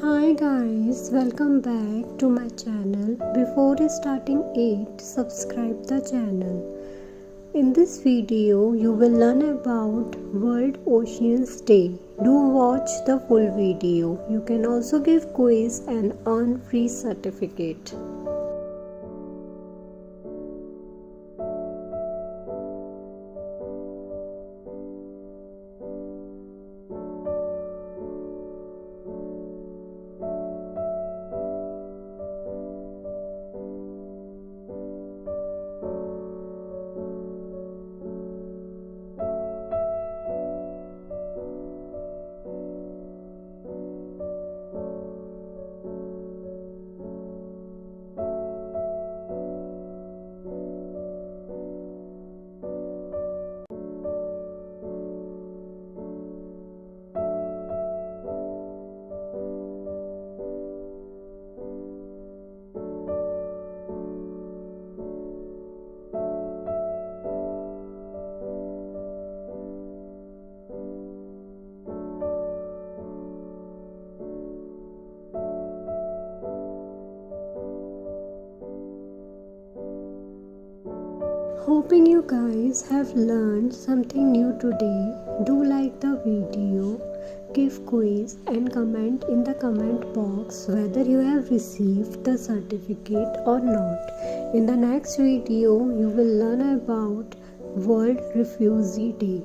Hi guys, welcome back to my channel. Before starting it, subscribe the channel. In this video, you will learn about World Oceans Day. Do watch the full video. You can also give quiz and earn free certificate. Hoping you guys have learned something new today. Do like the video, give quiz and comment in the comment box whether you have received the certificate or not. In the next video, you will learn about World Refugee Day.